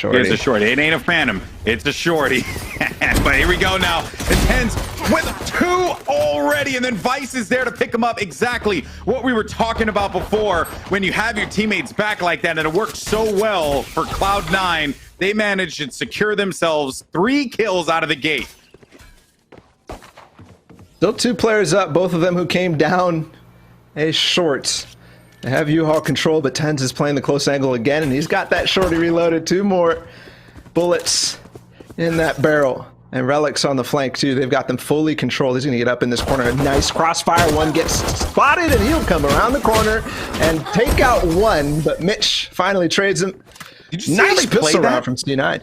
shorty. Here's a shorty. It ain't a phantom. It's a shorty. But here we go now. Intense with 2 already, and then Vice is there to pick him up. Exactly what we were talking about before. When you have your teammates back like that, and it works so well for Cloud9, they managed to secure themselves 3 kills out of the gate. Still 2 players up, both of them who came down a short. They have U-Haul control, but Tens is playing the close angle again, and he's got that shorty reloaded. 2 more bullets in that barrel. And Relic's on the flank, too. They've got them fully controlled. He's going to get up in this corner. A nice crossfire. One gets spotted, and he'll come around the corner and take out one. But Mitch finally trades him. Nice pistol round from C9.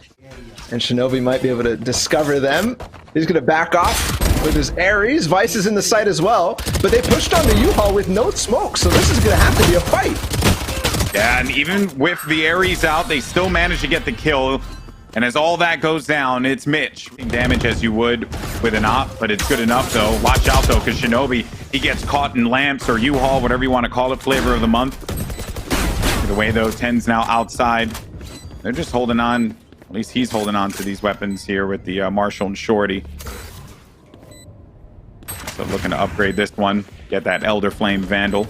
And Shinobi might be able to discover them. He's going to back off with his Ares. Vice is in the site as well. But they pushed on the U-Haul with no smoke, so this is going to have to be a fight. Yeah, and even with the Ares out, they still managed to get the kill. And as all that goes down, it's Mitch. Damage as you would with an op, but it's good enough, though. Watch out, though, because Shinobi, he gets caught in lamps or U-Haul, whatever you want to call it, flavor of the month. Either way, though, 10's now outside. They're just holding on. At least he's holding on to these weapons here with the Marshall and Shorty. So looking to upgrade this one. Get that Elder Flame Vandal.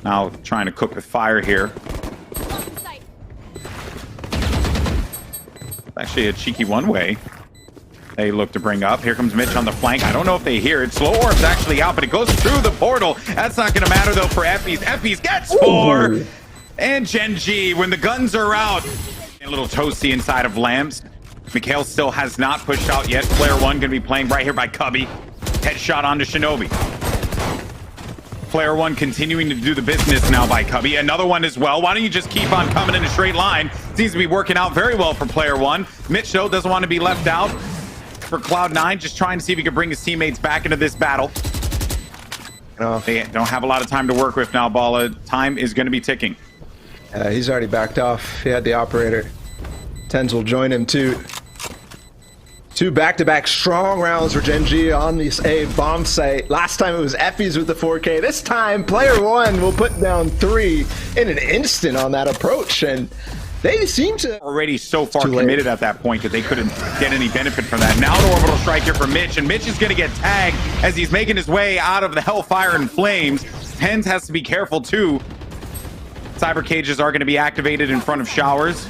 Now trying to cook with fire here. Actually a cheeky one-way they look to bring up. Here comes Mitch on the flank. I don't know if they hear it. Slow Orb's actually out, but it goes through the portal. That's not going to matter, though, for Effie's. Effie's gets 4. And Gen.G, when the guns are out. A little toasty inside of lamps. Mikhail still has not pushed out yet. Player 1 going to be playing right here by Cubby. Headshot onto Shinobi. Player 1 continuing to do the business now by Cubby. Another one as well. Why don't you just keep on coming in a straight line? Seems to be working out very well for Player 1. Mitch, though, doesn't want to be left out for Cloud9. Just trying to see if he can bring his teammates back into this battle. They don't have a lot of time to work with now, Bala. Time is going to be ticking. He's already backed off. He had the operator. Tens will join him, too. 2 back-to-back strong rounds for Gen.G on this A bomb site. Last time it was Effie's with the 4K. This time, Player 1 will put down 3 in an instant on that approach, and they seem to... Already so far committed at that point that they couldn't get any benefit from that. Now an orbital strike here for Mitch, and Mitch is going to get tagged as he's making his way out of the Hellfire and Flames. Tens has to be careful, too. Cyber cages are going to be activated in front of showers.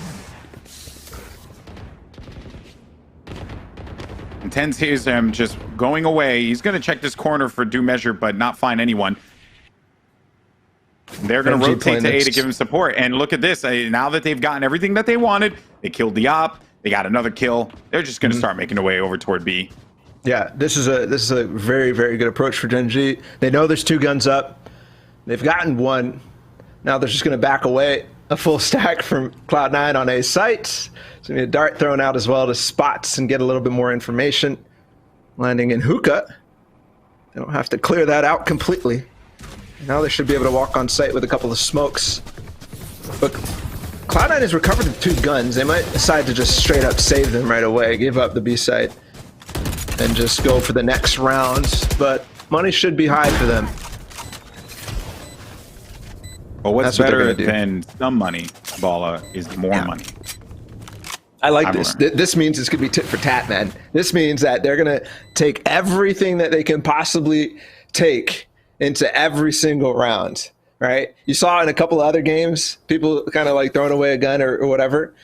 And Tens hears him just going away. He's going to check this corner for due measure, but not find anyone. And they're going to rotate to A to give him support. And look at this. Now that they've gotten everything that they wanted, they killed the op. They got another kill. They're just going to start making their way over toward B. Yeah, this is a very, very good approach for Gen.G. They know there's 2 guns up. They've gotten 1. Now they're just going to back away. A full stack from Cloud9 on A site. There's going to be a dart thrown out as well to spots and get a little bit more information. Landing in hookah. They don't have to clear that out completely. Now they should be able to walk on site with a couple of smokes. But Cloud9 has recovered the 2 guns. They might decide to just straight up save them right away, give up the B site, and just go for the next round. But money should be high for them. Well, what's better than some money, Bala, is more money. I like this. This means it's going to be tit for tat, man. This means that they're going to take everything that they can possibly take into every single round, right? You saw in a couple of other games, people kind of like throwing away a gun or whatever.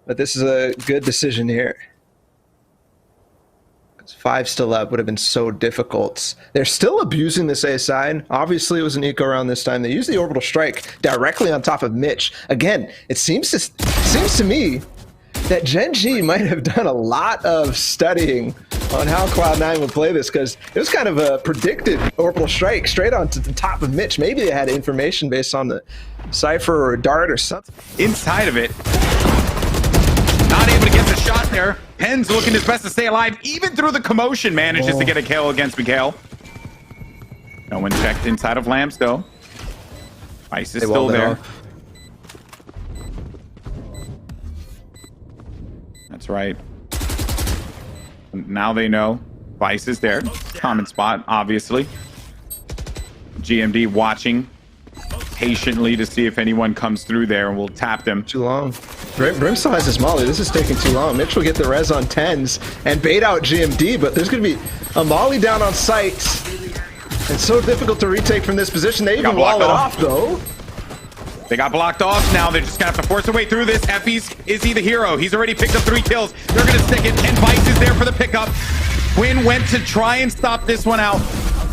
But this is a good decision here. 5 still up would have been so difficult. They're still abusing this A side. Obviously, it was an eco round this time. They used the orbital strike directly on top of Mitch. Again, it seems to me that Gen.G might have done a lot of studying on how Cloud9 would play this, because it was kind of a predicted orbital strike straight onto the top of Mitch. Maybe they had information based on the Cypher or a dart or something. Inside of it. Not able to get the shot there. Penn's looking his best to stay alive. Even through the commotion, manages to get a kill against Mikhail. No one checked inside of lamps, though. Ice is still there. That's right. Now they know. Vice is there. Common spot, obviously. GMD watching patiently to see if anyone comes through there, and we'll tap them. Too long. Brim still has his molly. This is taking too long. Mitch will get the res on 10s and bait out GMD, but there's going to be a molly down on site. It's so difficult to retake from this position. They even wall it off, though. They got blocked off now. They're just going to have to force their way through this. Effie's, is he the hero? He's already picked up 3 kills. They're going to stick it, and Vice is there for the pickup. Quinn went to try and stop this one out,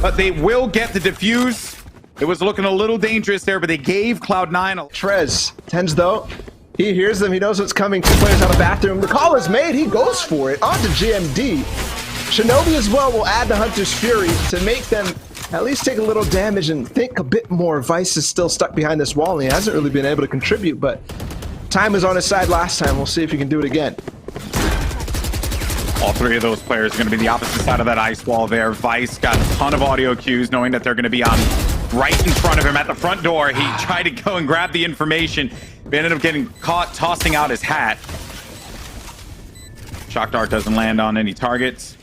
but they will get the defuse. It was looking a little dangerous there, but they gave Cloud9 a... Trez, 10s though. He hears them. He knows what's coming. 2 players out of the bathroom. The call is made. He goes for it. On to GMD. Shinobi as well will add the Hunter's Fury to make them at least take a little damage and think a bit more. Vice is still stuck behind this wall, and he hasn't really been able to contribute, but time was on his side last time. We'll see if he can do it again. All 3 of those players are going to be the opposite side of that ice wall there. Vice got a ton of audio cues, knowing that they're going to be on right in front of him at the front door. He tried to go and grab the information, but ended up getting caught tossing out his hat. Shock Dart doesn't land on any targets.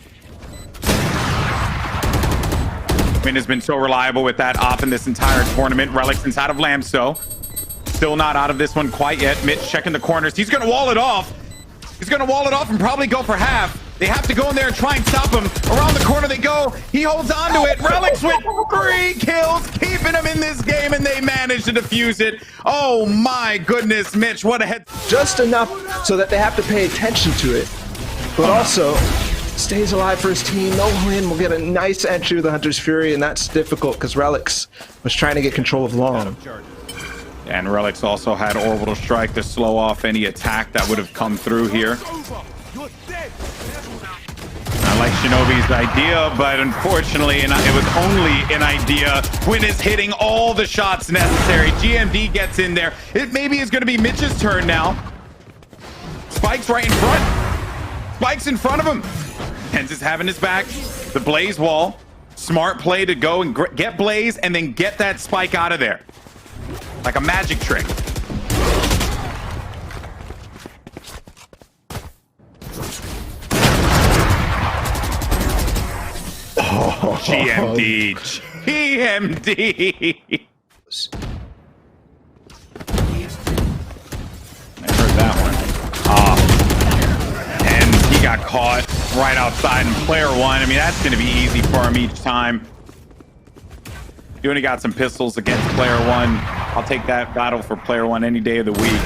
Quinn has been so reliable with that op in this entire tournament. Relics inside of Lamso. Still not out of this one quite yet. Mitch checking the corners. He's going to wall it off. He's going to wall it off and probably go for half. They have to go in there and try and stop him. Around the corner they go. He holds on to it. Relics with 3 kills, keeping him in this game, and they manage to defuse it. Oh my goodness, Mitch, what a head. Just enough so that they have to pay attention to it, but also stays alive for his team. No win will get a nice entry with the Hunter's Fury, and that's difficult because Relics was trying to get control of Long. And Relics also had Orbital Strike to slow off any attack that would have come through here. I like Shinobi's idea, but unfortunately, it was only an idea. Quinn is hitting all the shots necessary. GMD gets in there. It maybe is going to be Mitch's turn now. Spike's right in front. Spike's in front of him. Hens is having his back. The Blaze wall. Smart play to go and get Blaze and then get that Spike out of there. Like a magic trick. Oh, GMD. GMD. I heard that one. And he got caught right outside in player 1. I mean, that's going to be easy for him each time. You only got some pistols against player 1. I'll take that battle for player 1 any day of the week.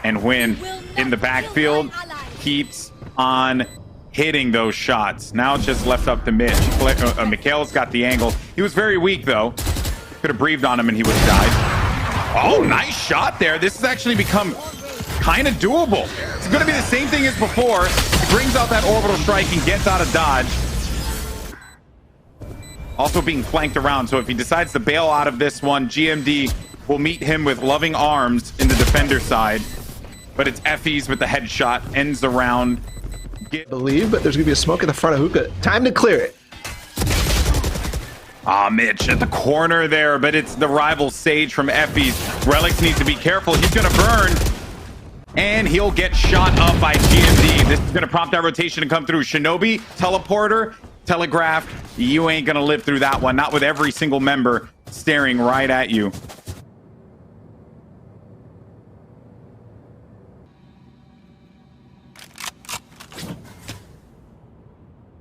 And Win in the backfield keeps on hitting those shots. Now it's just left up to Mitch. Mikhail's got the angle. He was very weak, though. Could have breathed on him and he would have died. Oh, nice shot there. This has actually become kind of doable. It's going to be the same thing as before. He brings out that orbital strike and gets out of dodge. Also being flanked around, so if he decides to bail out of this one, GMD will meet him with loving arms in the defender side. But it's Effie's with the headshot, ends the round. Believe, but there's gonna be a smoke in the front of Hookah. Time to clear it. Mitch at the corner there, but it's the rival Sage from Effie's. Relics needs to be careful. He's gonna burn, and he'll get shot up by GMD. This is gonna prompt that rotation to come through. Shinobi, teleporter, telegraph. You ain't gonna live through that one. Not with every single member staring right at you.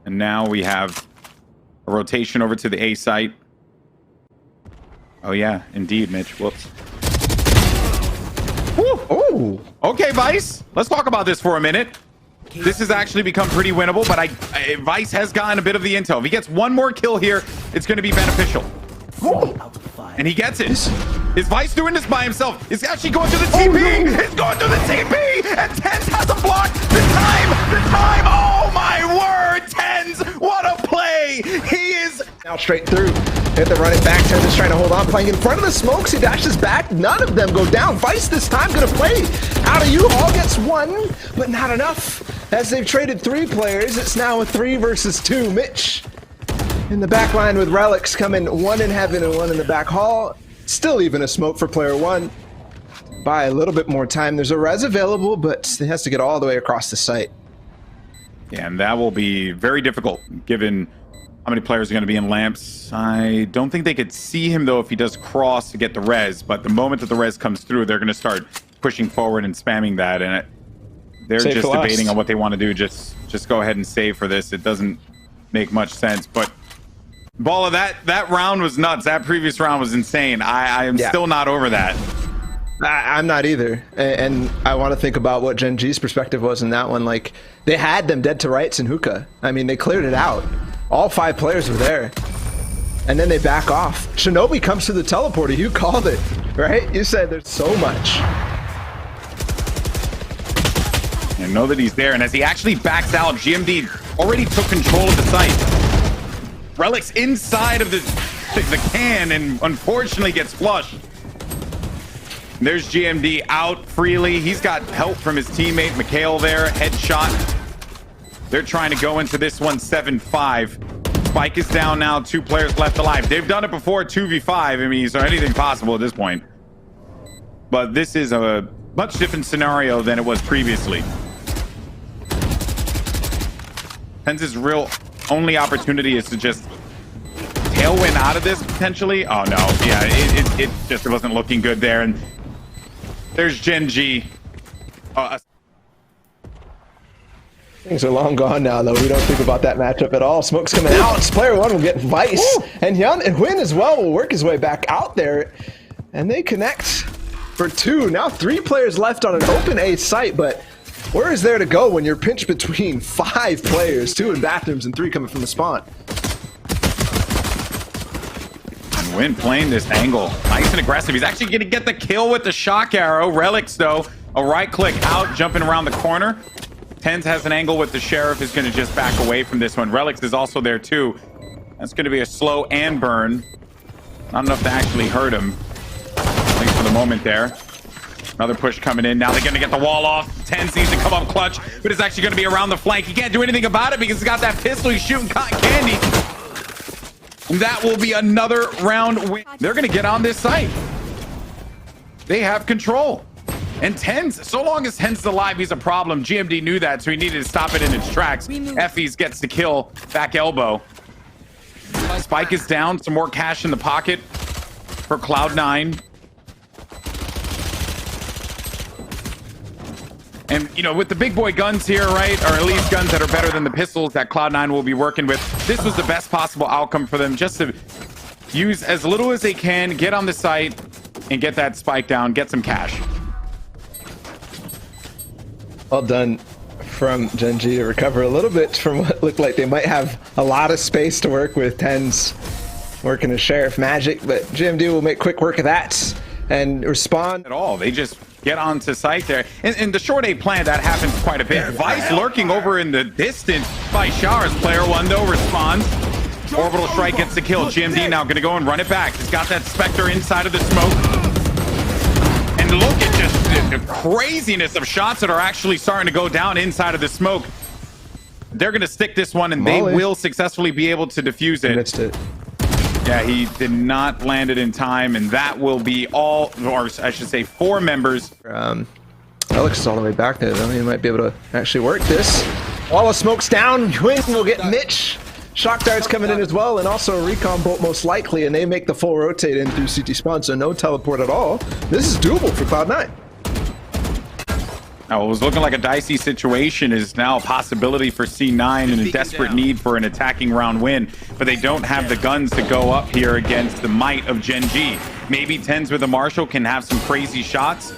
And now we have a rotation over to the A site. Oh yeah, indeed, Mitch. Whoops. Woo! Oh. Okay, Vice. Let's talk about this for a minute. This has actually become pretty winnable, but Vice has gotten a bit of the intel. If he gets one more kill here, it's going to be beneficial. And he gets it. Is Vice doing this by himself? It's actually going to the TP. It's going to the TP. And Tens has a block. The time. Oh my word, Tens. What a play. He is now straight through. Hit the running back. Tens is trying to hold on, playing in front of the smokes. He dashes back. None of them go down. Vice this time going to play out of U-Haul. Gets one, but not enough. As they've traded 3 players, it's now a 3 versus 2. Mitch in the back line with Relics coming 1 in heaven and 1 in the back hall. Still even a smoke for player 1. By a little bit more time. There's a res available, but it has to get all the way across the site. Yeah, and that will be very difficult given how many players are going to be in lamps. I don't think they could see him, though, if he does cross to get the res. But the moment that the res comes through, they're going to start pushing forward and spamming that, and they're Save just for last. debating on what they want to do. Just go ahead and save for this. It doesn't make much sense. But Balla, that round was nuts. That previous round was insane. I am still not over that. I'm not either. And I want to think about what Gen.G's perspective was in that one. Like, they had them dead to rights in hookah. I mean, they cleared it out. All 5 players were there. And then they back off. Shinobi comes to the teleporter. You called it, right? You said there's so much. And know that he's there. And as he actually backs out, GMD already took control of the site. Relic's inside of the can and unfortunately gets flushed. There's GMD out freely. He's got help from his teammate Mikhail there. Headshot. They're trying to go into this one 7-5. Spike is down now. 2 players left alive. They've done it before, 2v5. I mean, so anything possible at this point. But this is a much different scenario than it was previously. Tenz's real only opportunity is to just tailwind out of this potentially. Oh no, yeah, it just wasn't looking good there. And there's Gen.G. Things are long gone now, though. We don't think about that matchup at all. Smoke's coming out. Player 1 will get Vice. Ooh. And Hyun and Huynh as well will work his way back out there. And they connect for 2. Now 3 players left on an open A site, but where is there to go when you're pinched between 5 players, 2 in bathrooms and 3 coming from the spawn? Huynh playing this angle. Nice and aggressive. He's actually going to get the kill with the shock arrow. Relics, though, a right click out, jumping around the corner. Tenz has an angle with the Sheriff, is going to just back away from this one. Relics is also there, too. That's going to be a slow and burn. Not enough to actually hurt him. At least for the moment there. Another push coming in. Now they're going to get the wall off. Tenz needs to come up clutch, but it's actually going to be around the flank. He can't do anything about it because he's got that pistol. He's shooting cotton candy. That will be another round win. They're going to get on this site. They have control. And Tenz, so long as Tenz is alive, he's a problem. GMD knew that, so he needed to stop it in its tracks. Effie's gets the kill. Back elbow. Spike is down. Some more cash in the pocket for Cloud9. And, you know, with the big boy guns here, right, or at least guns that are better than the pistols that Cloud9 will be working with, this was the best possible outcome for them, just to use as little as they can, get on the site, and get that spike down, get some cash. Well done from Gen.G to recover a little bit from what looked like they might have a lot of space to work with. Tenz working a Sheriff magic, but GMD will make quick work of that and respond. At all. They just get onto site there. And the short A plan, that happens quite a bit. Vice lurking over in the distance by Showers. Player 1, though, responds. Orbital Strike gets the kill. GMD now going to go and run it back. He's got that Spectre inside of the smoke. And look at just the craziness of shots that are actually starting to go down inside of the smoke. They're going to stick this one, and they will successfully be able to defuse it. Missed it. Yeah, he did not land it in time, and that will be all, or I should say 4 members. Alex is all the way back there, though. He might be able to actually work this. All of smoke's down. Huynh will get Mitch. Shock darts coming in as well, and also a recon bolt most likely, and they make the full rotate in through CT spawn, so no teleport at all. This is doable for Cloud9. Now, what was looking like a dicey situation is now a possibility for C9 and a desperate need for an attacking round win, but they don't have the guns to go up here against the might of Gen.G. Maybe Tenz with a Marshall can have some crazy shots.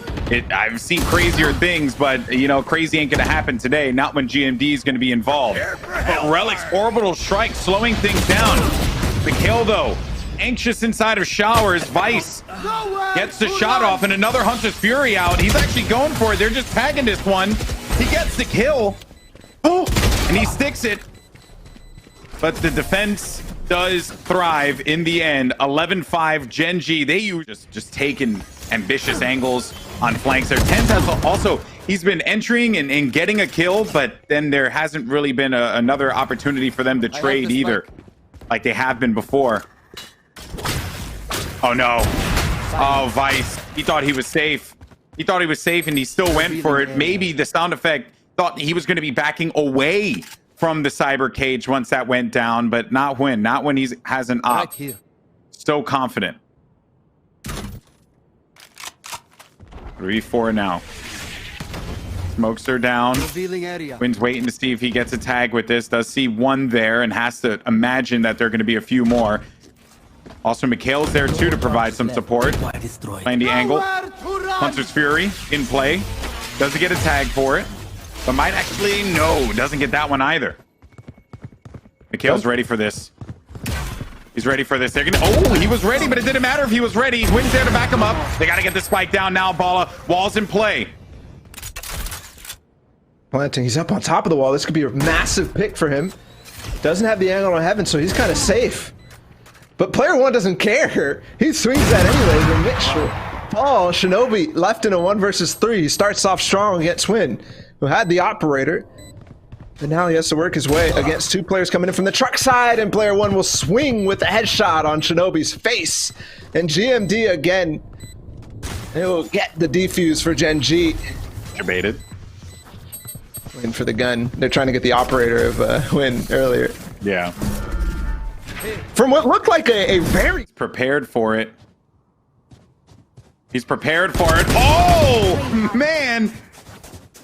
I've seen crazier things, but, you know, crazy ain't going to happen today, not when GMD is going to be involved. But Relic's Orbital Strike slowing things down. The kill, though, anxious inside of Showers. Vice gets the shot off, and another Hunter's Fury out. He's actually going for it. They're just tagging this one. He gets the kill. Oh, and he sticks it. But the defense does thrive in the end. 11-5 Gen.G. They use just taking ambitious angles on flanks there. Tenz has also, he's been entering and getting a kill, but then there hasn't really been another opportunity for them to trade either, like they have been before. Oh no. Oh, Vice. He thought he was safe. He thought he was safe, and he still went for it. Maybe the sound effect thought he was going to be backing away from the cyber cage once that went down, but not when. Not when he has an op. So confident. 3-4 now. Smokes are down. Revealing area. Quinn's waiting to see if he gets a tag with this. Does see one there and has to imagine that there are going to be a few more. Also, Mikhail's there too to provide some support. Playing the angle. Hunter's Fury in play. Doesn't get a tag for it. But might actually, no, doesn't get that one either. Mikhail's ready for this. He's ready for this. They're gonna, oh, he was ready, but it didn't matter if he was ready. Quinn's there to back him up. They got to get the spike down now, Bala. Wall's in play. Planting, he's up on top of the wall. This could be a massive pick for him. Doesn't have the angle on heaven, so he's kind of safe. But player one doesn't care. He swings that anyway. The Mitch fall. Shinobi left in a 1 versus 3. He starts off strong against Twin, who had the operator. And now he has to work his way against 2 players coming in from the truck side, and player one will swing with a headshot on Shinobi's face. And GMD again, they will get the defuse for Gen.G. Debated. Waiting for the gun. They're trying to get the operator of Win earlier. Yeah. From what looked like a very... Prepared for it. He's prepared for it. Oh, man.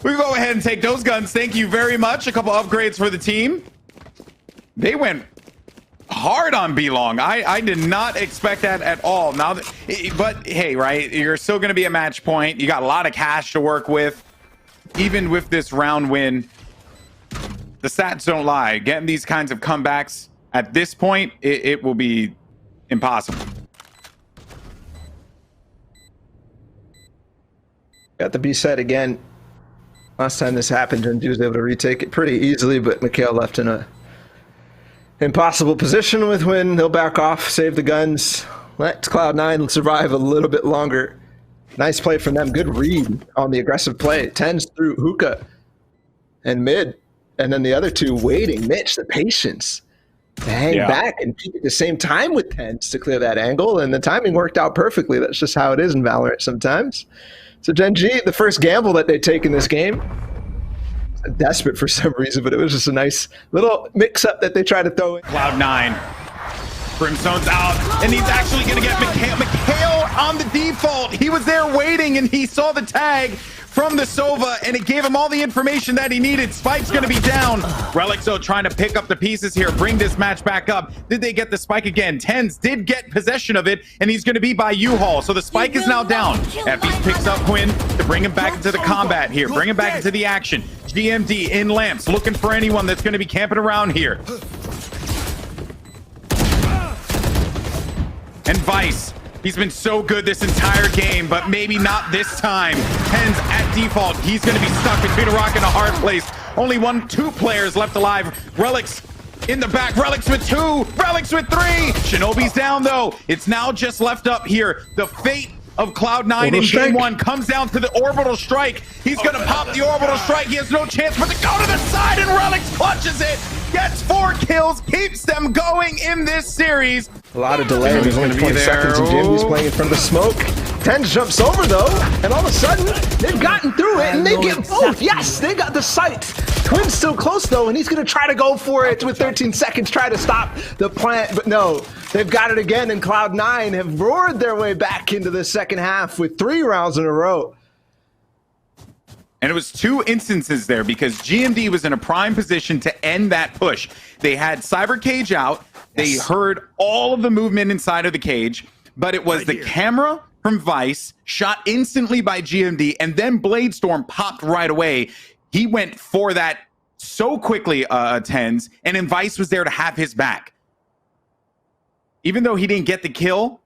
We go ahead and take those guns. Thank you very much. A couple upgrades for the team. They went hard on B-Long. I did not expect that at all. Now, but hey, right? You're still going to be a match point. You got a lot of cash to work with. Even with this round win, the stats don't lie. Getting these kinds of comebacks at this point, it will be impossible. Got the B set again. Last time this happened, Gen.G was able to retake it pretty easily, but Mikhail left in a impossible position with Win. They'll back off, save the guns, let Cloud9 survive a little bit longer. Nice play from them. Good read on the aggressive play. Tens through hookah and mid. And then the other 2 waiting. Mitch, the patience to hang back and peek at the same time with Tens to clear that angle. And the timing worked out perfectly. That's just how it is in Valorant sometimes. So Gen.G, the first gamble that they take in this game. Desperate for some reason, but it was just a nice little mix-up that they tried to throw in. Cloud9. Brimstone's out, and he's actually going to get Mikhail on the default. He was there waiting, and he saw the tag from the Sova, and it gave him all the information that he needed. Spike's going to be down. Relic, though, trying to pick up the pieces here, bring this match back up. Did they get the spike again? Tens did get possession of it, and he's going to be by U-Haul. So the spike is now down. Effie picks up Quinn to bring him back into the combat here, bring him back into the action. GMD in lamps, looking for anyone that's going to be camping around here. And Vice, he's been so good this entire game, but maybe not this time. Tens at default, he's going to be stuck between a rock and a hard place. Only 2 players left alive. Relics in the back. Relics with 2. Relics with 3. Shinobi's down, though. It's now just left up here. The fate of Cloud9 in game 1 comes down to the orbital strike. He's going to pop the orbital strike. He has no chance but to go to the side, and Relics clutches it. Gets 4 kills, keeps them going in this series. A lot of delay. There's only 20 seconds, and Jimmy's playing in front of the smoke. Tens jumps over, though, and all of a sudden, they've gotten through it, and they get both. Yes, they got the sight. Twin's still close, though, and he's going to try to go for it with 13 seconds, try to stop the plant, but no. They've got it again, and Cloud9 have roared their way back into the second half with 3 rounds in a row. And it was 2 instances there because GMD was in a prime position to end that push. They had Cyber Cage out. They heard all of the movement inside of the cage, but it was the camera from Vice, shot instantly by GMD, and then Bladestorm popped right away. He went for that so quickly, Tens, and then Vice was there to have his back. Even though he didn't get the kill,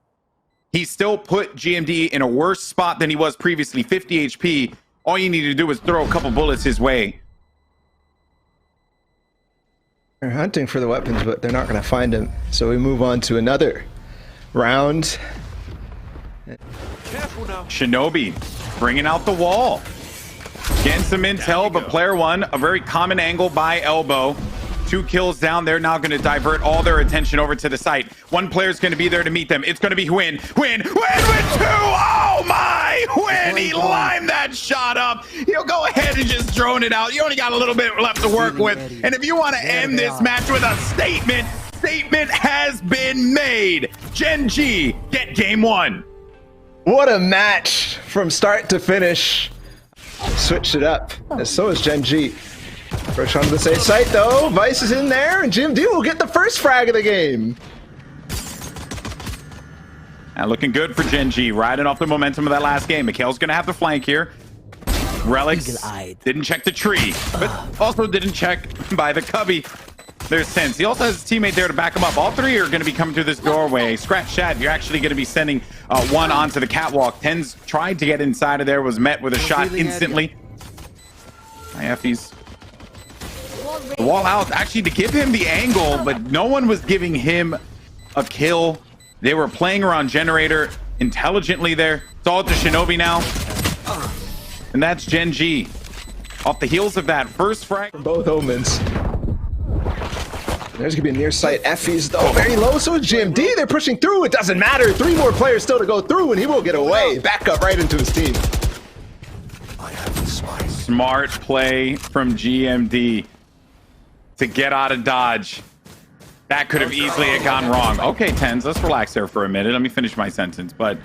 he still put GMD in a worse spot than he was previously, 50 HP. All you need to do is throw a couple bullets his way. They're hunting for the weapons, but they're not going to find them. So we move on to another round. Shinobi bringing out the wall. Getting some intel, but player one, a very common angle by elbow. 2 kills down. They're now going to divert all their attention over to the site. 1 player's going to be there to meet them. It's going to be Win. Win with 2. Oh my! Win! He lined that shot up. He'll go ahead and just drone it out. You only got a little bit left to work with. And if you want to end this match with a statement has been made. Gen.G get game 1. What a match from start to finish. Switched it up, and so is Gen.G. First onto the safe site though, Vice is in there, and Gen.G will get the first frag of the game. And looking good for Gen.G, riding off the momentum of that last game. Mikhail's gonna have the flank here. Relics didn't check the tree, but also didn't check by the cubby. There's Sense. He also has his teammate there to back him up. All three are going to be coming through this doorway. Scratch Shad, you're actually going to be sending one onto the catwalk. Tens tried to get inside of there, was met with a shot instantly. Effie's the wall out, actually to give him the angle, but no one was giving him a kill. They were playing around Generator intelligently there. It's all to Shinobi now. And that's Gen.G. Off the heels of that first frag. From both Omens. There's gonna be a near sight. Effie's though very low, so is Gen.G. They're pushing through. It doesn't matter. 3 more players still to go through, and he will get away. Back up right into his team. Smart play from GMD to get out of dodge. That could have easily have gone wrong. Okay, Tens, let's relax there for a minute. Let me finish my sentence. But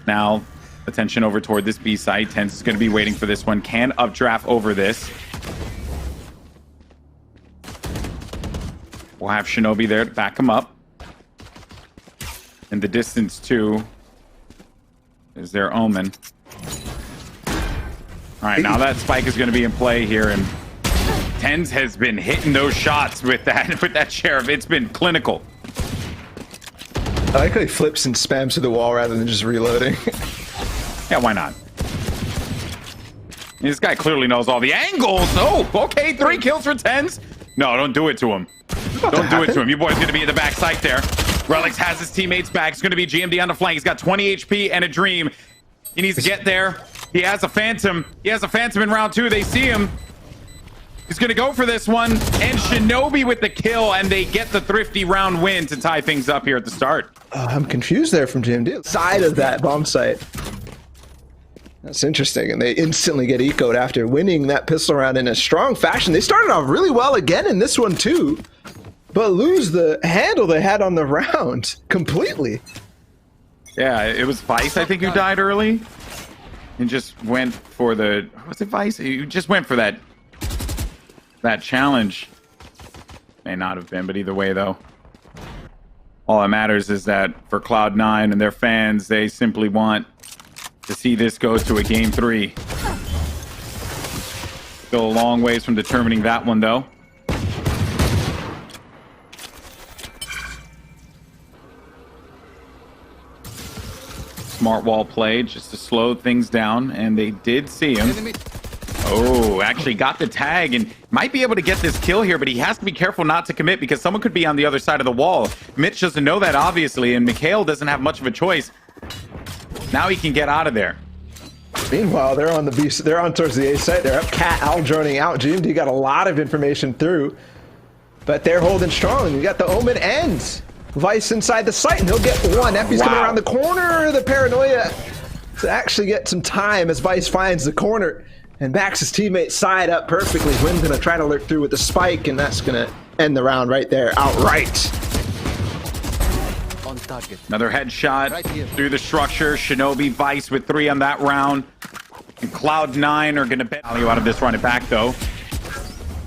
now, attention over toward this B site. Tens is going to be waiting for this one. Can updraft over this. We'll have Shinobi there to back him up. In the distance, too, is their Omen. All right, now that spike is going to be in play here, and Tens has been hitting those shots with that sheriff. It's been clinical. I like how he flips and spams to the wall rather than just reloading. Yeah, why not? This guy clearly knows all the angles. Oh, okay, 3 kills for Tens. No, don't do it to him. Don't do it to him. Your boy's going to be in the back site there. Relics has his teammates back. It's going to be GMD on the flank. He's got 20 HP and a dream. He needs to get there. He has a Phantom. He has a Phantom in round 2. They see him. He's going to go for this one. And Shinobi with the kill, and they get the thrifty round win to tie things up here at the start. I'm confused there from GMD. Side of that bomb site. That's interesting, and they instantly get ecoed after winning that pistol round in a strong fashion. They started off really well again in this one too, but lose the handle they had on the round completely. Yeah, it was Vice, I think, who died early. And just went for the... Was it Vice? You just went for that challenge. May not have been, but either way, though. All that matters is that for Cloud9 and their fans, they simply want to see this go to a game 3. Still a long ways from determining that one, though. Smart wall play just to slow things down, and they did see him. Oh, actually got the tag and might be able to get this kill here, but he has to be careful not to commit because someone could be on the other side of the wall. Mitch doesn't know that, obviously, and Mikhail doesn't have much of a choice. Now he can get out of there. Meanwhile, they're on the B. They're on towards the A site. They're up. Cat Al droning out. GMD got a lot of information through, but they're holding strong. You got the Omen ends. Vice inside the site, and he'll get one. Effie's coming around the corner. The paranoia to actually get some time as Vice finds the corner and backs his teammate side up perfectly. Wynn's gonna try to lurk through with the spike, and that's gonna end the round right there, outright. Another headshot through the structure. Shinobi, Vice with 3 on that round. And Cloud9 are going to value out of this run it back, though.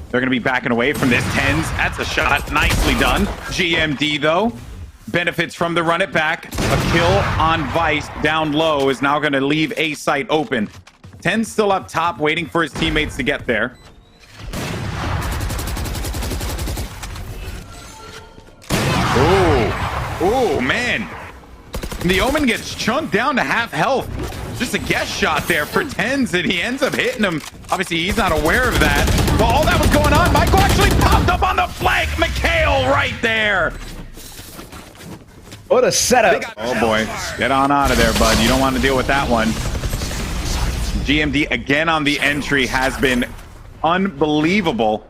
They're going to be backing away from this. Tens, that's a shot. Nicely done. GMD, though, benefits from the run it back. A kill on Vice down low is now going to leave A site open. Tens still up top, waiting for his teammates to get there. Oh, man. The Omen gets chunked down to half health. Just a guess shot there for Tens, and he ends up hitting him. Obviously, he's not aware of that. But all that was going on, Michael actually popped up on the flank. Mikhail right there. What a setup. Oh, boy. Get on out of there, bud. You don't want to deal with that one. GMD again on the entry has been unbelievable.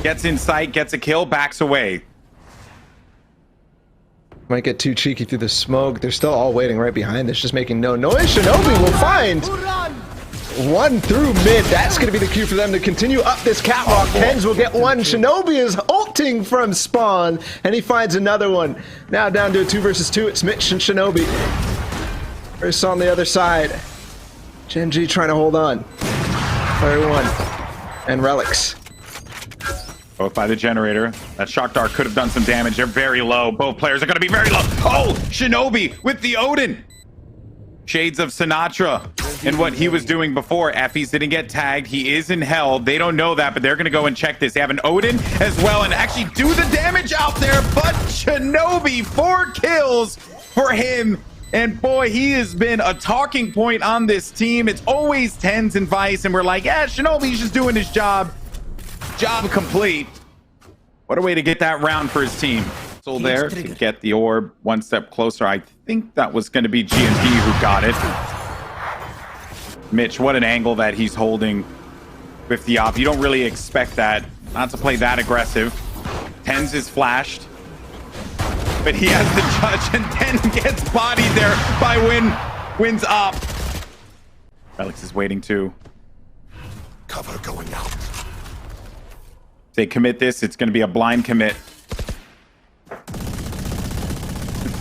Gets in sight, gets a kill, backs away. Might get too cheeky through the smoke. They're still all waiting right behind this, just making no noise. Shinobi will find One through mid. That's going to be the cue for them to continue up this catwalk. Tens will get one. Shinobi is ulting from spawn, and he finds another one. Now down to a 2 versus 2. It's Mitch and Shinobi. First on the other side. Gen.G trying to hold on. Player 1. And Relics. Both by the generator. That shock dart could have done some damage. They're very low. Both players are going to be very low. Oh, Shinobi with the Odin. Shades of Sinatra and what he was doing before. Effie's didn't get tagged. He is in hell. They don't know that, but they're going to go and check this. They have an Odin as well and actually do the damage out there. But Shinobi, 4 kills for him. And boy, he has been a talking point on this team. It's always Tens and Vice, and we're like, yeah, Shinobi's just doing his job. Job complete. What a way to get that round for his team. Still there to get the orb one step closer. I think that was going to be Gen.G who got it. Mitch, what an angle that he's holding with the op. You don't really expect that. Not to play that aggressive. Tens is flashed. But he has the judge, and Ten gets bodied there by Wins up. Relics is waiting too. Cover going out. If they commit this, it's going to be a blind commit.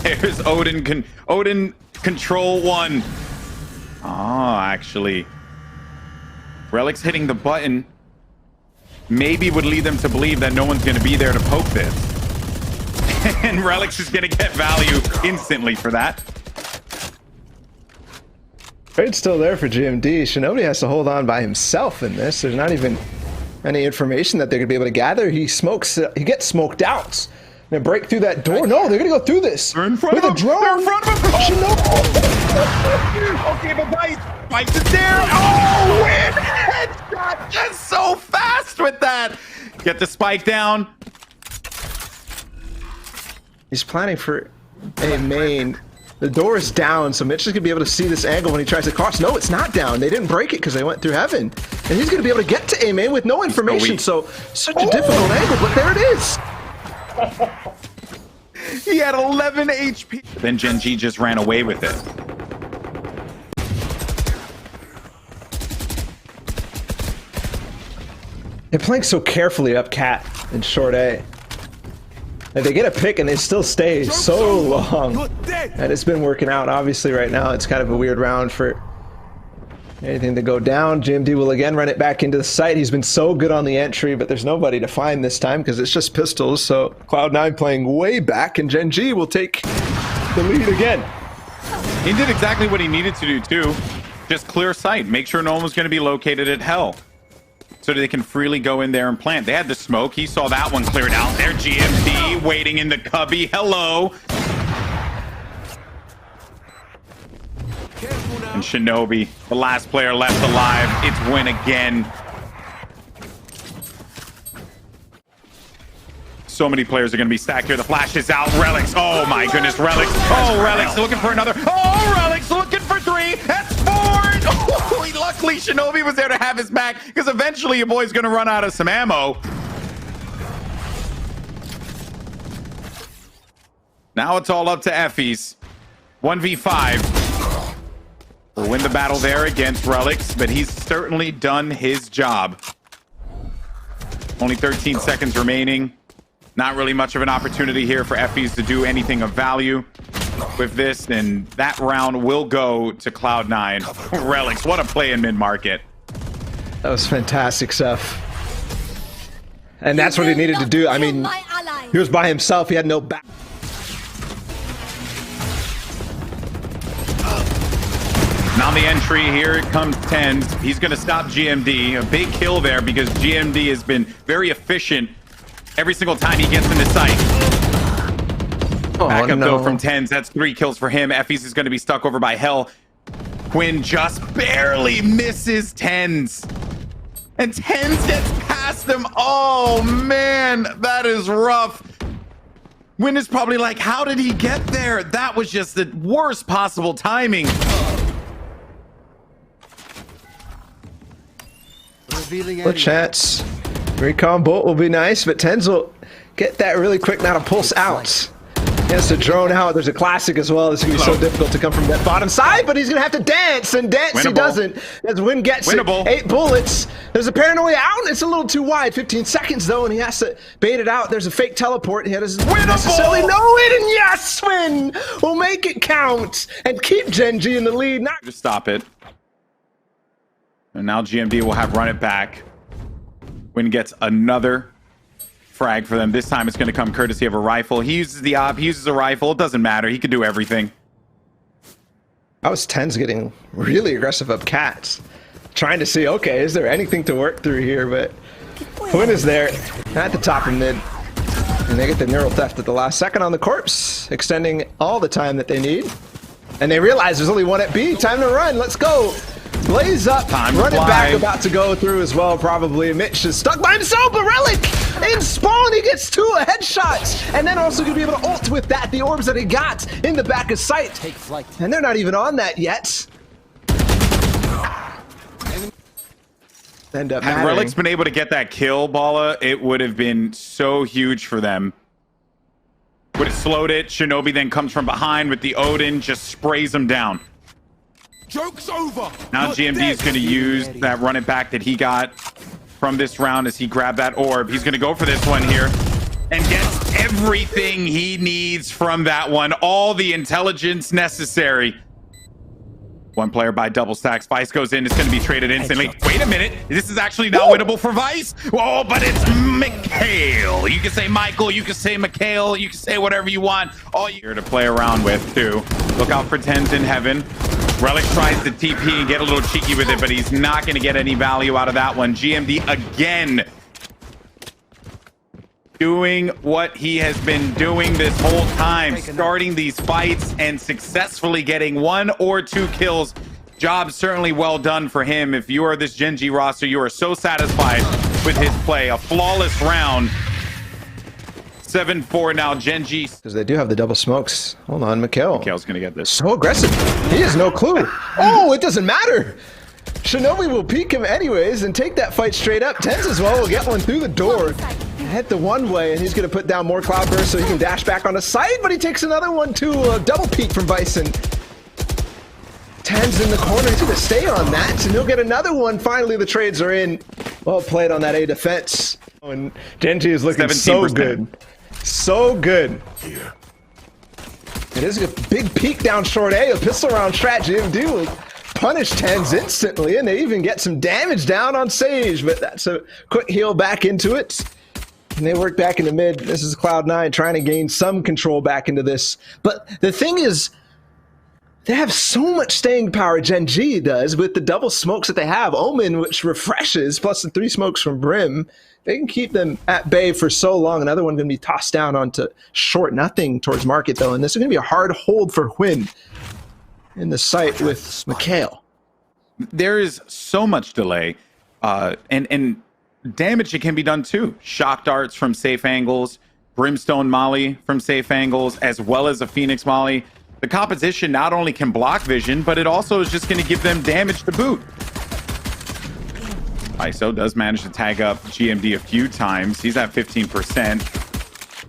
There's Odin. Odin control 1. Oh, actually. Relics hitting the button maybe would lead them to believe that no one's going to be there to poke this. And Relics is going to get value instantly for that. Trade's still there for GMD. Shinobi has to hold on by himself in this. There's not even any information that they're going to be able to gather. He gets smoked out. They break through that door. No, they're going to go through this. They're in front with of a drone. They're in front of him. Oh. Okay, but Vice is there. Oh, win! Headshot just so fast with that. Get the spike down. He's planning for a main. The door is down, so Mitch is going to be able to see this angle when he tries to cross. No, it's not down. They didn't break it because they went through heaven. And he's going to be able to get to A main with no information, so such a difficult angle, but there it is. He had 11 HP. Then Gen.G just ran away with it. They're playing so carefully up cat in short A. And they get a pick and they still stay so long. And it's been working out. Obviously right now it's kind of a weird round for anything to go down. GMD will again run it back into the site. He's been so good on the entry, but there's nobody to find this time because it's just pistols. So Cloud9 playing way back, and Gen.G will take the lead again. He did exactly what he needed to do too. Just clear sight. Make sure no one was going to be located at hell, so they can freely go in there and plant. They had the smoke. He saw that one cleared out there. GMD waiting in the cubby. Hello. And Shinobi, the last player left alive. It's win again. So many players are going to be stacked here. The flash is out. Relics. Oh my goodness, Relics. Oh, Relics looking for another. Oh, Relics looking for 3. That's 4. Oh, luckily Shinobi was there to have his back, because eventually your boy's going to run out of some ammo. Now it's all up to Effie's. 1v5. We'll win the battle there against Relics, but he's certainly done his job. Only 13 seconds remaining. Not really much of an opportunity here for Effie's to do anything of value with this, and that round will go to Cloud9. Relics, what a play in mid-market. That was fantastic stuff. And that's what he needed to do. I mean, he was by himself. He had no back. And on the entry, here it comes Tens. He's going to stop GMD. A big kill there because GMD has been very efficient every single time he gets into sight. Oh, Back up no. though from Tens. That's 3 kills for him. Effie's is going to be stuck over by Hell. Quinn just barely misses Tens. And Tens gets past him. Oh, man. That is rough. Quinn is probably like, how did he get there? That was just the worst possible timing. No chance. Recon bolt will be nice, but Tens will get that really quick now to pulse out. He has to drone out. There's a classic as well. This is going to be so difficult to come from that bottom side, but he's going to have to dance, and dance he doesn't. As Win gets it. 8 bullets. There's a paranoia out. It's a little too wide. 15 seconds, though, and he has to bait it out. There's a fake teleport. He doesn't necessarily know it, and yes, Win will make it count and keep Gen.G in the lead. Just stop it. And now GMD will have run it back. Win gets another frag for them. This time it's going to come courtesy of a rifle. He uses the op, he uses a rifle. It doesn't matter. He can do everything. I was Tens getting really aggressive up cats. Trying to see, okay, is there anything to work through here? But Win is there at the top of mid. And they get the neural theft at the last second on the corpse, extending all the time that they need. And they realize there's only one at B. Time to run. Let's go. Blaze up, running back, about to go through as well, probably. Mitch is stuck by himself, but Relic in spawn, he gets 2 headshots, and then also gonna be able to ult with that, the orbs that he got in the back of sight. Take flight. And they're not even on that yet. End up Had Relic's been able to get that kill, Bala, it would have been so huge for them. Would have slowed it. Shinobi then comes from behind with the Odin, just sprays him down. Joke's over. Now GMD is going to use that run it back that he got from this round as he grabbed that orb. He's going to go for this one here and gets everything he needs from that one. All the intelligence necessary. One player by double stacks. Vice goes in. It's going to be traded instantly. Wait a minute. This is actually not winnable for Vice. Oh, but it's Mikhail. You can say Michael. You can say Mikhail. You can say whatever you want. All you're to play around with, too. Look out for Tens in heaven. Relic tries to TP and get a little cheeky with it, but he's not going to get any value out of that one. GMD again doing what he has been doing this whole time, starting these fights and successfully getting 1 or 2 kills. Job certainly well done for him. If you are this Gen.G roster, you are so satisfied with his play. A flawless round. 7-4 now, Gen.G. Because they do have the double smokes. Hold on, Mikhail. Mikhail's going to get this. So aggressive. He has no clue. Oh, it doesn't matter. Shinobi will peek him anyways and take that fight straight up. Tens as well will get one through the door. Hit the one way, and he's going to put down more cloud burst so he can dash back on the side, but he takes another one too. A double peek from Bison. Tens in the corner. He's going to stay on that, and he'll get another one. Finally, the trades are in. Well played on that A defense. And Gen.G is looking 17%. So good. So good. Here. It is a big peek down short A. A pistol round strat. GMD will punish Tens instantly, and they even get some damage down on Sage, but that's a quick heal back into it. And they work back into mid. This is Cloud9 trying to gain some control back into this. But the thing is, they have so much staying power, Gen.G does, with the double smokes that they have. Omen, which refreshes, plus the 3 smokes from Brim. They can keep them at bay for so long. Another one going to be tossed down onto short. Nothing towards market, though. And this is going to be a hard hold for Hwin in the site with Mikhail. There is so much delay. And damage that can be done too. Shock darts from safe angles, Brimstone Molly from safe angles, as well as a Phoenix Molly. The composition not only can block vision, but it also is just going to give them damage to boot. ISO does manage to tag up GMD a few times. He's at 15%.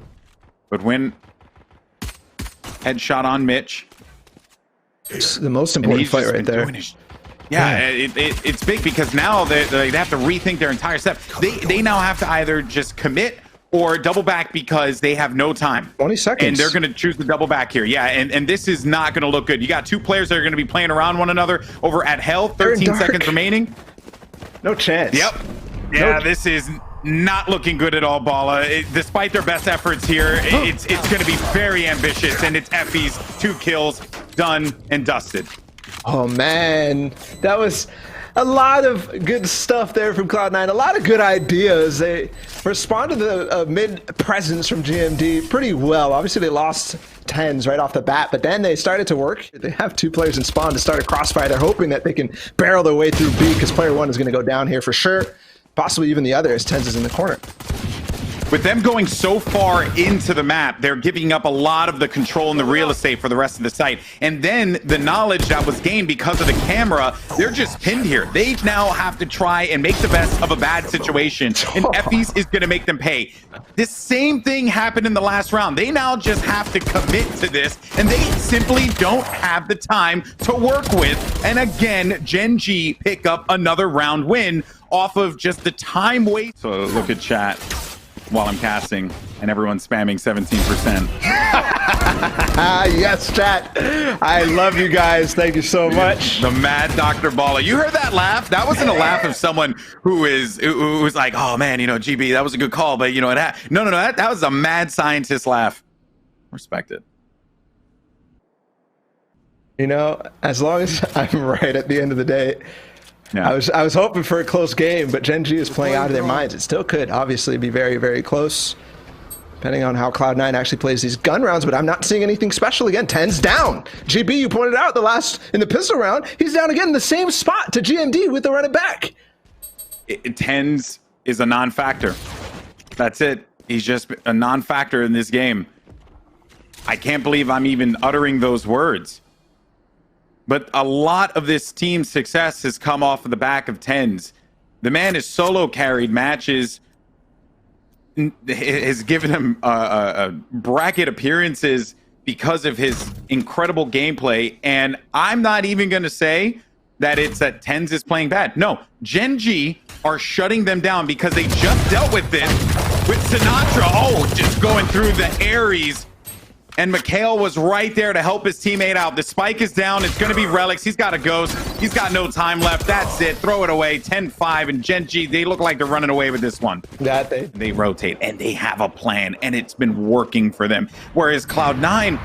But when headshot on Mitch. It's the most important fight right there. Yeah, it's big because now they have to rethink their entire step. They now have to either just commit or double back because they have no time. 20 seconds. And they're going to choose the double back here. Yeah, and this is not going to look good. You got 2 players that are going to be playing around one another over at Hell. 13 seconds remaining. No chance. Yep. Yeah, this is not looking good at all, Bala. Despite their best efforts here, it's going to be very ambitious, and it's Effie's 2 kills, done and dusted. Oh, man. That was a lot of good stuff there from Cloud9. A lot of good ideas. They responded to the mid presence from GMD pretty well. Obviously, they lost Tens right off the bat, but then they started to work. They have 2 players in spawn to start a crossfire. They're hoping that they can barrel their way through B because player 1 is going to go down here for sure. Possibly even the other as Tens is in the corner. with them going so far into the map, they're giving up a lot of the control and the real estate for the rest of the site. And then the knowledge that was gained because of the camera, they're just pinned here. They now have to try and make the best of a bad situation, and Effie's is going to make them pay. This same thing happened in the last round. They now just have to commit to this, and they simply don't have the time to work with. And again, Gen.G pick up another round win off of just the time waste. So look at chat while I'm casting, and everyone's spamming 17%. Yes, chat. I love you guys. Thank you so much. The mad Dr. Balla. You heard that laugh? That wasn't a laugh of someone who was like, oh man, you know, GB, that was a good call, but you know, no, that was a mad scientist laugh. Respect it. You know, as long as I'm right at the end of the day, yeah. I was hoping for a close game, but Gen.G is playing out of their minds. It still could obviously be very, very close, depending on how Cloud9 actually plays these gun rounds, but I'm not seeing anything special again. 10's down. GB, you pointed out in the pistol round, he's down again in the ssame spot to GMD with the running back. 10's is a non-factor. That's it. He's just a non-factor in this game. I can't believe I'm even uttering those words. But a lot of this team's success has come off of the back of 10's. The man has solo carried matches, has given him bracket appearances because of his incredible gameplay. And I'm not even going to say that it's that 10's is playing bad. No, Gen.G are shutting them down because they just dealt with it with Sinatra. Oh, just going through the Aries. And Mikhail was right there to help his teammate out. The spike is down. It's going to be Relics. He's got a ghost. He's got no time left. That's it. Throw it away. 10-5. And Gen.G, they look like they're running away with this one. They rotate, and they have a plan, and it's been working for them. Whereas Cloud9,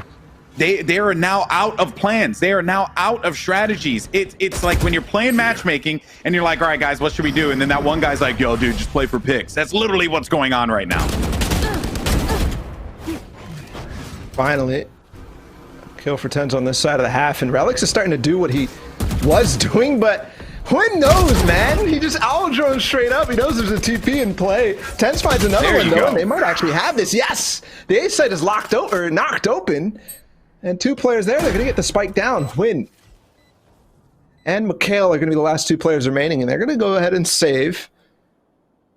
they are now out of plans. They are now out of strategies. It's like when you're playing matchmaking, and you're like, all right, guys, what should we do? And then that one guy's like, yo, dude, just play for picks. That's literally what's going on right now. Finally, kill for 10's on this side of the half, and Relics is starting to do what he was doing, but Quinn knows, man. He just owl drones straight up. He knows there's a TP in play. 10's finds another one, though, and they might actually have this. Yes! The A site is knocked open, and two players there. They're going to get the spike down. Quinn and Mikhail are going to be the last two players remaining, and they're going to go ahead and save.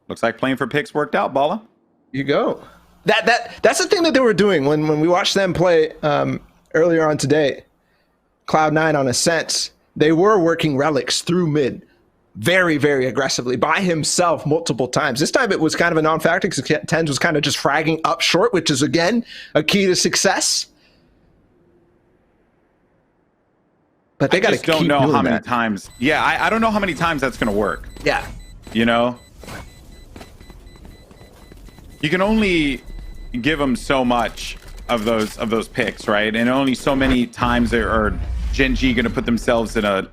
Looks like playing for picks worked out, Balla. You go. That's the thing that they were doing when we watched them play earlier on today. Cloud9 on Ascent, they were working Relics through mid very, very aggressively by himself multiple times. This time it was kind of a non-factor because 10's was kind of just fragging up short, which is, again, a key to success. But they got to keep doing that. I just don't know how many times. Yeah, I don't know how many times that's going to work. Yeah. You know? You can only give them so much of those picks, right? And only so many times are Gen.G going to put themselves in a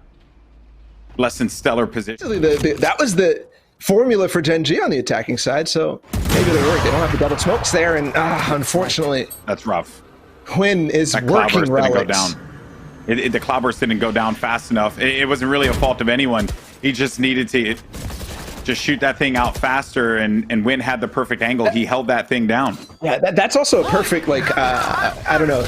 less than stellar position. That was the formula for Gen.G on the attacking side, so maybe they work. They don't have the double smokes there, and unfortunately, that's rough. Quinn is working Relics. Didn't go down. The cloudburst didn't go down fast enough. It wasn't really a fault of anyone. He just needed to just shoot that thing out faster, and Win had the perfect angle. He held that thing down. Yeah, that's also a perfect, like, I don't know,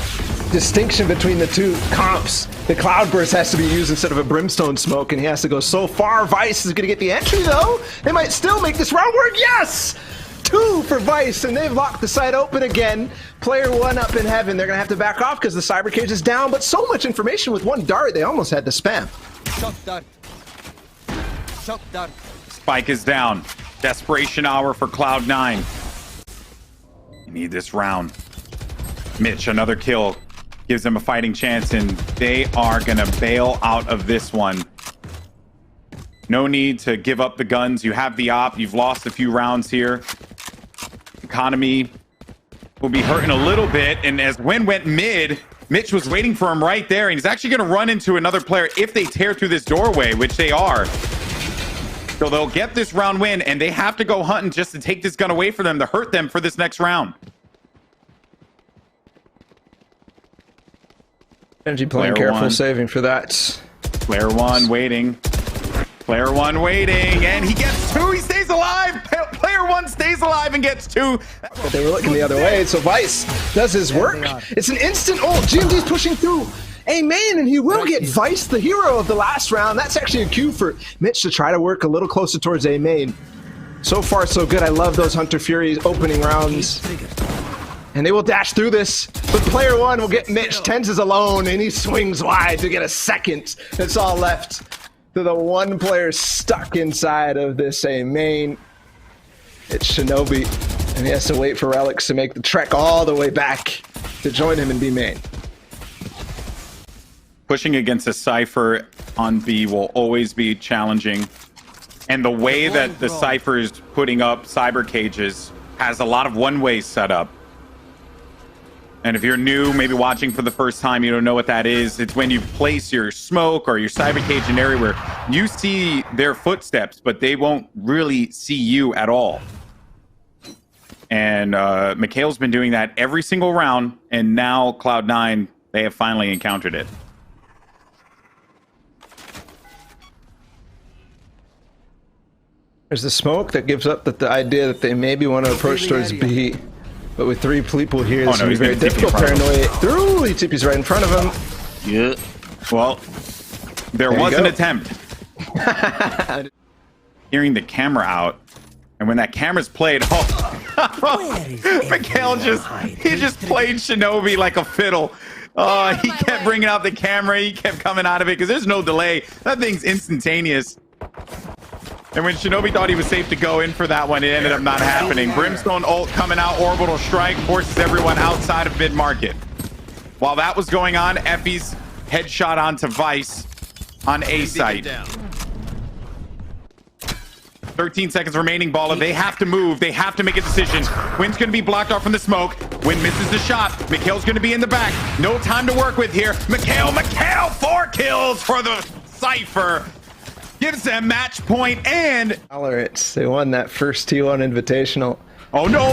distinction between the two comps. The Cloudburst has to be used instead of a Brimstone Smoke, and he has to go so far. Vice is going to get the entry, though. They might still make this round work. Yes! 2 for Vice, and they've locked the site open again. Player 1 up in heaven. They're going to have to back off because the Cyber Cage is down, but so much information with one dart, they almost had to spam. Shot dart. Shot dart. Spike is down. Desperation hour for Cloud9. You need this round. Mitch, another kill. Gives them a fighting chance, and they are going to bail out of this one. No need to give up the guns. You have the op. You've lost a few rounds here. Economy will be hurting a little bit, and as Win went mid, Mitch was waiting for him right there, and he's actually going to run into another player if they tear through this doorway, which they are. So they'll get this round win, and they have to go hunting just to take this gun away from them, to hurt them for this next round. Gen.G playing careful, saving for that. Player 1 waiting. Player 1 waiting, and he gets 2. He stays alive. Player one stays alive and gets two. But they were looking the other way, so Vice does his work. It's an instant ult. Gen.G's pushing through a main, and he will get Vice, the hero of the last round. That's actually a cue for Mitch to try to work a little closer towards a main. So far, so good. I love those Hunter Furies opening rounds. And they will dash through this, but player one will get Mitch. Tens is alone, and he swings wide to get a second. That's all left to the one player stuck inside of this a main. It's Shinobi, and he has to wait for Relics to make the trek all the way back to join him in B main. Pushing against a Cypher on B will always be challenging. And the way that the Cypher is putting up cyber cages has a lot of one-ways set up. And if you're new, maybe watching for the first time, you don't know what that is. It's when you place your smoke or your cyber cage in an area where you see their footsteps, but they won't really see you at all. And Mikhail's been doing that every single round, and now Cloud9, they have finally encountered it. There's the smoke that gives up the idea that they maybe want to approach towards B. But with three people here, it's going to be very difficult. Paranoid through. He TP's right in front of him. Yeah. Well, there was an attempt. Hearing the camera out, and when that camera's played, Mikhail just played Shinobi like a fiddle. He kept bringing out the camera. He kept coming out of it because there's no delay. That thing's instantaneous. And when Shinobi thought he was safe to go in for that one, it ended up not happening. Brimstone ult coming out, orbital strike, forces everyone outside of mid-market. While that was going on, Effie's headshot onto Vice on A site. 13 seconds remaining, Baller. They have to move. They have to make a decision. Quinn's going to be blocked off from the smoke. Quinn misses the shot. Mikhail's going to be in the back. No time to work with here. Mikhail, 4 kills for the Cypher. Gives them match point and Valorant. They won that first T1 Invitational. Oh no!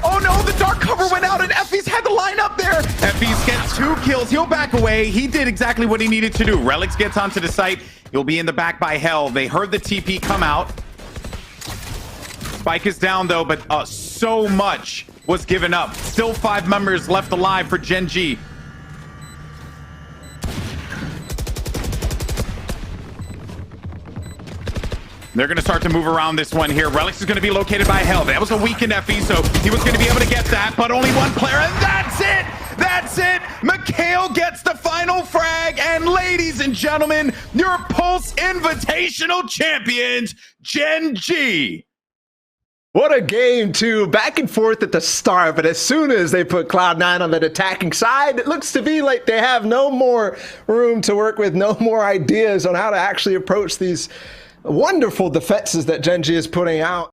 Oh no! The dark cover went out and Effie's had to line up there. Effie's gets 2 kills. He'll back away. He did exactly what he needed to do. Relics gets onto the site. He'll be in the back by Hell. They heard the TP come out. Spike is down though, but so much was given up. Still 5 members left alive for Gen.G. They're going to start to move around this one here. Relics is going to be located by Hell. That was a weakened FE, so he was going to be able to get that, but only one player, and that's it! That's it! Mikhail gets the final frag, and ladies and gentlemen, your Pulse Invitational champions, Gen.G. What a game, too. Back and forth at the start, but as soon as they put Cloud9 on the attacking side, it looks to be like they have no more room to work with, no more ideas on how to actually approach these wonderful defenses that Gen.G is putting out.